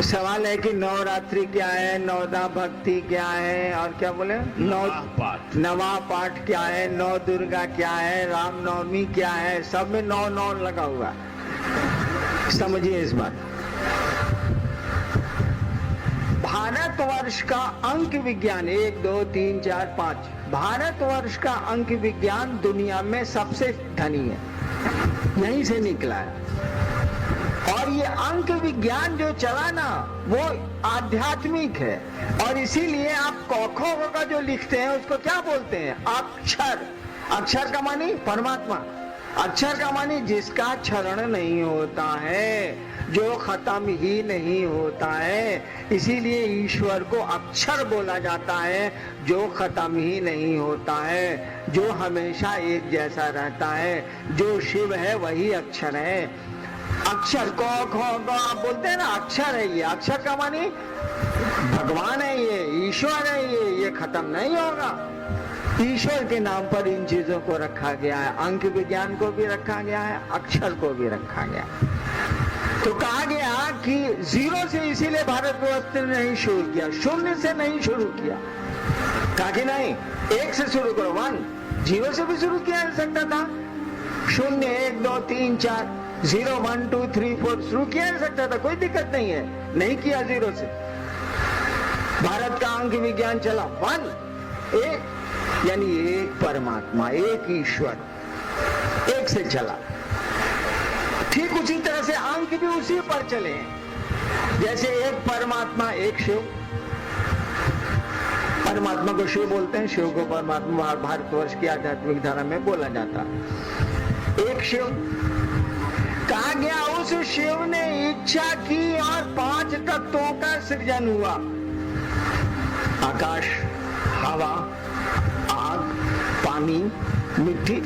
सवाल है कि नवरात्रि क्या है, नवदा भक्ति क्या है, और क्या बोले, नवा पाठ क्या है, नौ दुर्गा क्या है, रामनवमी क्या है, सब में नौ नौ लगा हुआ है। समझिए इस बात। भारतवर्ष का अंक विज्ञान 1 2 3 4 5, भारतवर्ष का अंक विज्ञान दुनिया में सबसे धनी है, यहीं से निकला है। और ये अंक विज्ञान जो चला ना वो आध्यात्मिक है, और इसीलिए आप कौखों का जो लिखते हैं उसको क्या बोलते हैं, अक्षर। अक्षर का मानी परमात्मा, अक्षर का मानी जिसका क्षरण नहीं होता है, जो खत्म ही नहीं होता है, इसीलिए ईश्वर को अक्षर बोला जाता है, जो खत्म ही नहीं होता है, जो हमेशा एक जैसा रहता है। जो शिव है वही अक्षर है। अक्षर को आप बोलते हैं ना, अक्षर है ये। अक्षर का मानी भगवान है, ये ईश्वर है, ये खत्म नहीं होगा। ईश्वर के नाम पर इन चीजों को रखा गया है। अंक विज्ञान को भी रखा गया है, अक्षर को भी रखा गया। तो कहा गया कि जीरो से इसीलिए भारतवर्ष ने नहीं शुरू किया, शून्य से नहीं शुरू किया। कहा कि नहीं, एक से शुरू करो, 1। जीरो से भी शुरू किया जा सकता था, 0 1 2 3 4 0 1 2 3 4 शुरू किया जा सकता था, कोई दिक्कत नहीं है। नहीं किया जीरो से। भारत का अंक विज्ञान चला 1, एक, यानी एक परमात्मा, एक ईश्वर, एक से चला। ठीक उसी तरह से अंक भी उसी पर चले हैं। जैसे एक परमात्मा, एक शिव। परमात्मा को शिव बोलते हैं, शिव को परमात्मा भारतवर्ष की आध्यात्मिक धारा में बोला जाता है। एक शिव। कहा गया उस शिव ने इच्छा की और 5 तत्वों का सृजन हुआ। आकाश, हवा, आग, पानी, मिट्टी,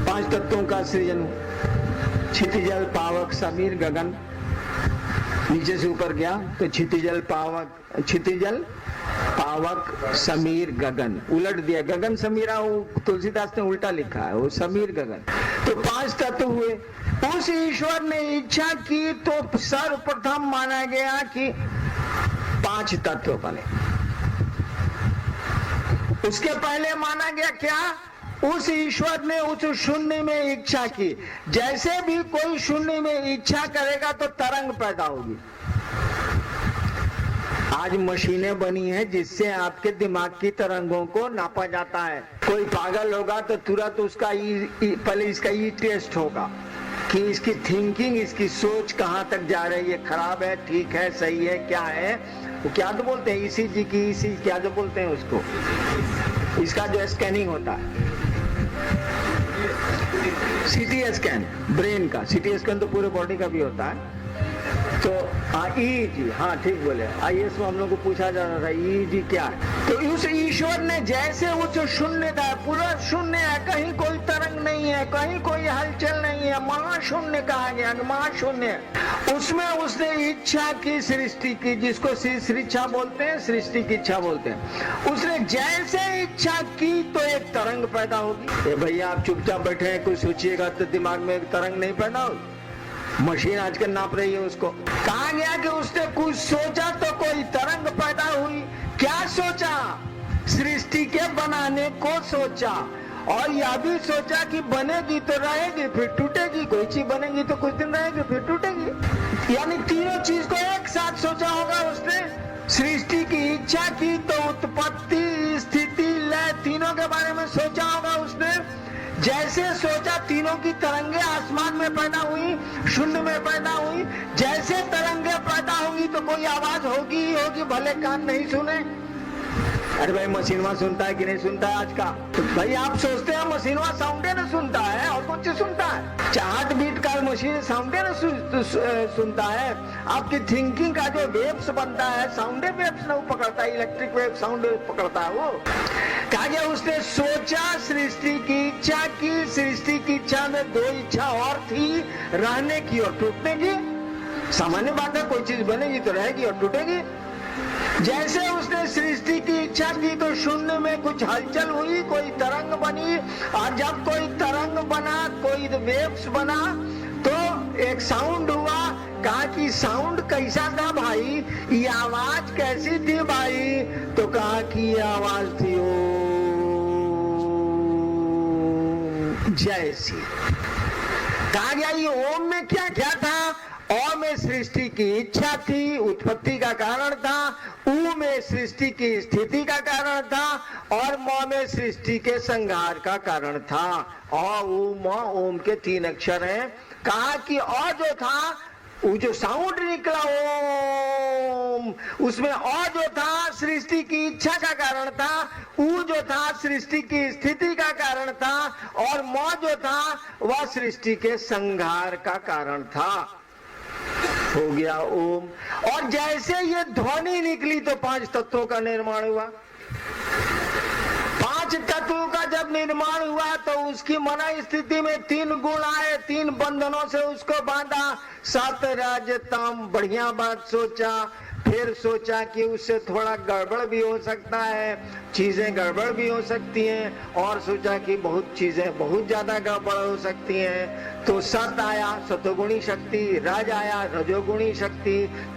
5 तत्वों का सृजन हुआ। क्षितिजल, पावक, समीर, गगन। नीचे से ऊपर गया तो क्षितिजल, पावक, क्षितिजल, पावक, समीर, गगन। उलट दिया, गगन समीरा, तुलसीदास ने उल्टा लिखा है, वो समीर गगन। तो 5 तत्व हुए। उस ईश्वर ने इच्छा की तो सर्वप्रथम माना गया कि 5 तत्व बने। उसके पहले माना गया क्या, उस ईश्वर ने उस शून्य में इच्छा की। जैसे भी कोई शून्य में इच्छा करेगा तो तरंग पैदा होगी। आज मशीनें बनी हैं जिससे आपके दिमाग की तरंगों को नापा जाता है। कोई पागल होगा तो तुरंत उसका पहले इसका टेस्ट होगा कि इसकी थिंकिंग, इसकी सोच कहाँ तक जा रही है, खराब है, ठीक है, सही है, क्या है। वो क्या तो बोलते हैं, ईसीजी की, क्या जो बोलते हैं उसको, इसका जो स्कैनिंग होता है, सीटी स्कैन, ब्रेन का सीटी स्कैन तो पूरे बॉडी का भी होता है। तो ईईजी, हाँ ठीक बोले, आईएएस में हम लोग को पूछा जा रहा था ईईजी क्या है। तो उस ईश्वर ने जैसे उस शून्य था, पूरा शून्य है, कहीं कोई तरंग नहीं है, कहीं कोई हलचल नहीं है, महाशून्य कहा गया, महाशून्य। उसमें उसने इच्छा की, सृष्टि की, जिसको सृष्टि बोलते हैं, सृष्टि की इच्छा बोलते हैं। उसने जैसे इच्छा की तो एक तरंग पैदा होगी। भैया आप चुपचाप बैठे हैं, कुछ सोचिएगा तो दिमाग में एक तरंग नहीं पैदा होगी। मशीन आजकल नाप रही है उसको। कहा गया कि उसने कुछ सोचा तो कोई तरंग पैदा हुई। क्या सोचा, सृष्टि के बनाने को सोचा, और यह भी सोचा कि बनेगी तो रहेगी, फिर टूटेगी। कोई चीज बनेगी तो कुछ दिन रहेगी, फिर टूटेगी। यानी तीनों चीज को एक साथ सोचा होगा उसने। सृष्टि की इच्छा की तो उत्पत्ति, स्थिति, लय, तीनों के बारे में सोचा होगा उसने। जैसे सोचा तीनों की तरंगे आसमान में पैदा हुई, शून्य में पैदा हुई। जैसे तरंगे पैदा होगी तो कोई आवाज होगी ही होगी, भले कान नहीं सुने। अरे भाई मशीनवा सुनता है कि नहीं सुनता है आज का? तो भाई आप सोचते हैं मशीनवा साउंडे न सुनता है और कुछ सुनता है? हार्ट बीट का मशीन साउंडे न सुनता है। आपकी थिंकिंग का जो वेव्स बनता है, साउंडे वेव्स न पकड़ता है, इलेक्ट्रिक वेव साउंड पकड़ता है वो। कहा गया उसने सोचा, सृष्टि की इच्छा की। सृष्टि की इच्छा में 2 इच्छा और थी, रहने की और टूटने की। सामान्य बात है, कोई चीज बनेगी तो रहेगी और टूटेगी। जैसे उसने सृष्टि की इच्छा की तो शून्य में कुछ हलचल हुई, कोई तरंग बनी, और जब कोई तरंग बना, कोई वेव्स बना तो एक साउंड हुआ। कहा कि साउंड कैसा था भाई, ये आवाज कैसी थी भाई? तो कहा कि ये आवाज थी ओम जैसी। कहा गया ये ओम में क्या क्या था? ओम में सृष्टि की इच्छा थी, उत्पत्ति का कारण था। ऊ में सृष्टि की स्थिति का कारण था, और म में सृष्टि के संहार का कारण था। अ उ म ओम के 3 अक्षर हैं। कहा कि अ जो था, वो जो साउंड निकला ओम, उसमें अ जो था सृष्टि की इच्छा का कारण था, ऊ जो था सृष्टि की स्थिति का कारण था, और म जो था वह सृष्टि के संहार का कारण था। हो गया ओम। और जैसे ये ध्वनि निकली तो 5 तत्वों का निर्माण हुआ। 5 तत्वों का जब निर्माण हुआ तो उसकी मना स्थिति में 3 गुण आए, 3 बंधनों से उसको बांधा। सत रज तम, बढ़िया बात सोचा। फिर सोचा कि उससे थोड़ा गड़बड़ भी हो सकता है, चीजें गड़बड़ भी हो सकती हैं, और सोचा कि बहुत चीजें बहुत ज्यादा गड़बड़ हो सकती हैं। तो सत आया, सतोगुणी शक्ति। रज आया, रजोगुणी शक्ति।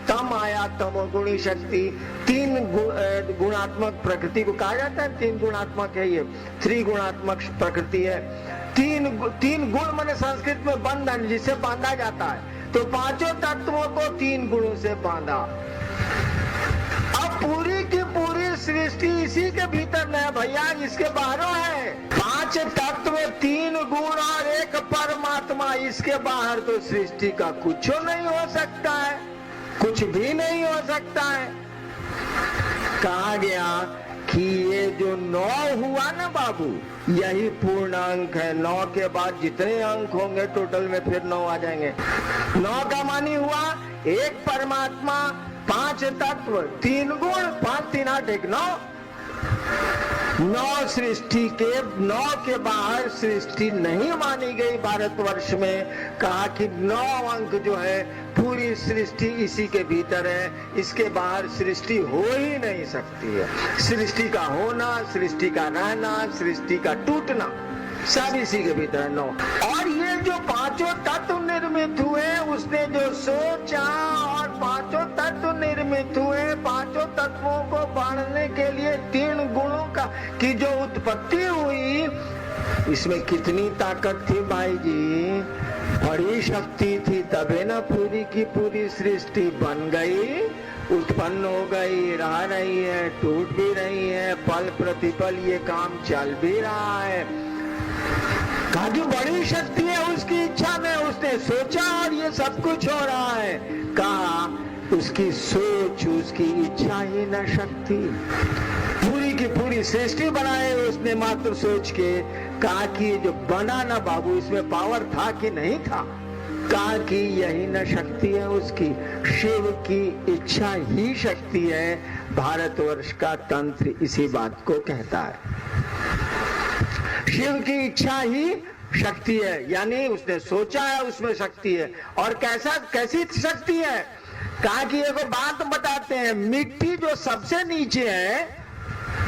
तम आया, तमोगुणी शक्ति। 3 गुणात्मक प्रकृति को कहा जाता है। 3 गुणात्मक है ये, 3 गुणात्मक प्रकृति है। 3 गुण माने संस्कृत में बंधन, जिसे बांधा जाता है। तो 5 तत्वों को 3 गुणों से बांधा। अब पूरी की पूरी सृष्टि इसी के भीतर न है भैया, इसके बाहर है। 5 तत्व, 3 गुण और 1 परमात्मा, इसके बाहर तो सृष्टि का कुछ नहीं हो सकता है, कुछ भी नहीं हो सकता है। कहा गया कि ये जो 9 हुआ ना बाबू, यही पूर्ण अंक है। 9 के बाद जितने अंक होंगे टोटल में फिर 9 आ जाएंगे। 9 का मानी हुआ 1 परमात्मा, 5 तत्व, 3 गुण, 5 3 8 1 9। 9 सृष्टि के, 9 के बाहर सृष्टि नहीं मानी गई भारतवर्ष में। कहा कि 9 अंक जो है पूरी सृष्टि इसी के भीतर है, इसके बाहर सृष्टि हो ही नहीं सकती है। सृष्टि का होना, सृष्टि का रहना, सृष्टि का टूटना, सब इसी के भीतर है 9। और ये जो 5 तत्व निर्मित हुए, उसने जो सोचा और 5 तत्व निर्मित हुए, 5 तत्वों को बांधने के लिए 3 गुणों का की जो उत्पत्ति हुई, इसमें कितनी ताकत थी भाई जी, बड़ी शक्ति थी। तबे ना पूरी की पूरी सृष्टि बन गई, उत्पन्न हो गई, रह रही है, टूट भी रही है, पल प्रतिपल ये काम चल भी रहा है। कहा कि बड़ी शक्ति है उसकी इच्छा में, उसने सोचा और ये सब कुछ हो रहा है। कहा उसकी सोच, उसकी इच्छा ही न शक्ति। पूरी की पूरी सृष्टि बनाए उसने मात्र सोच के। कहा कि जो बना ना बाबू, इसमें पावर था कि नहीं था? कहा कि यही न शक्ति है उसकी, शिव की इच्छा ही शक्ति है। भारतवर्ष का तंत्र इसी बात को कहता है, शिव की इच्छा ही शक्ति है, यानी उसने सोचा है उसमें शक्ति है। और कैसी शक्ति है? कहा कि एक बात बताते हैं, मिट्टी जो सबसे नीचे है,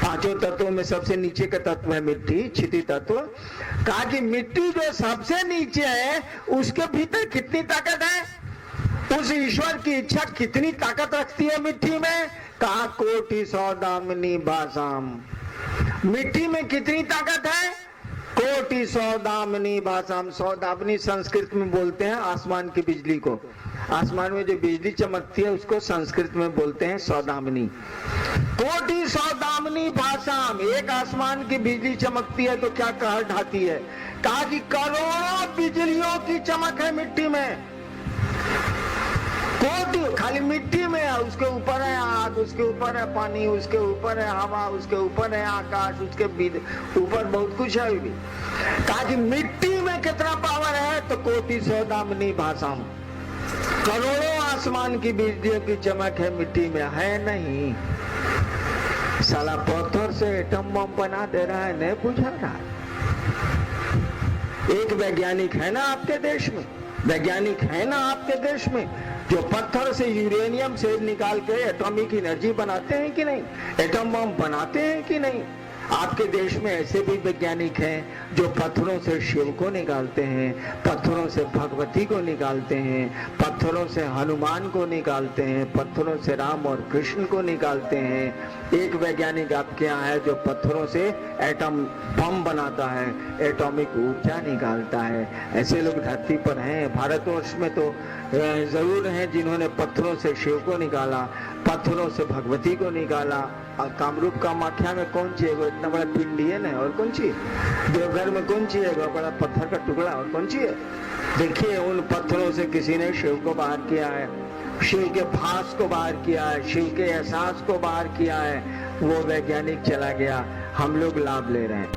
5 तत्वों में सबसे नीचे का तत्व है मिट्टी, क्षिति तत्व। कहा कि मिट्टी जो सबसे नीचे है, उसके भीतर कितनी ताकत है? उस ईश्वर की इच्छा कितनी ताकत रखती है मिट्टी में? कहा कोटि सौदामिनी भाषाम। मिट्टी में कितनी ताकत है? कोटि सौदामिनी भाषाम। सौदामिनी संस्कृत में बोलते हैं आसमान की बिजली को। आसमान में जो बिजली चमकती है उसको संस्कृत में बोलते हैं सौदामिनी। कोटि सौदामिनी भाषाम, एक आसमान की बिजली चमकती है तो क्या कहर ढाती है? कहा कि करोड़ों बिजलियों की चमक है मिट्टी में। कोटि खाली मिट्टी में है, उसके ऊपर है आग, उसके ऊपर है पानी, उसके ऊपर है हवा, उसके ऊपर है आकाश, उसके ऊपर बहुत कुछ है भी। कहा कि मिट्टी में कितना पावर है? तो कोटि सौदामिनी भाषाम, करोड़ों आसमान की बिजलियों की चमक है मिट्टी में। है नहीं, साला पत्थर से एटम बम बना दे रहा है, नहीं बुझा रहा है। एक वैज्ञानिक है ना आपके देश में, वैज्ञानिक है ना आपके देश में, जो पत्थर से यूरेनियम से निकाल के एटॉमिक एनर्जी बनाते हैं कि नहीं, एटम बम बनाते हैं कि नहीं? आपके देश में ऐसे भी वैज्ञानिक हैं जो पत्थरों से शिव को निकालते हैं, पत्थरों से भगवती को निकालते हैं, पत्थरों से हनुमान को निकालते हैं, पत्थरों से राम और कृष्ण को निकालते हैं। एक वैज्ञानिक आपके यहाँ है जो पत्थरों से एटम बम बनाता है, एटॉमिक ऊर्जा निकालता है। ऐसे लोग धरती पर हैं। भारतवर्ष में तो जरूर हैं जिन्होंने पत्थरों से शिव को निकाला, पत्थरों से भगवती को निकाला। कामरूप कामाख्या में कौन सी है? वो इतना बड़ा पिंडी है ना, और कौन सी? देवघर में कौन सी है? वो बड़ा पत्थर का टुकड़ा, और कौन सी है? देखिए, उन पत्थरों से किसी ने शिव को बाहर किया है, शिव के भास को बाहर किया है, शिव के एहसास को बाहर किया है। वो वैज्ञानिक चला गया, हम लोग लाभ ले रहे हैं।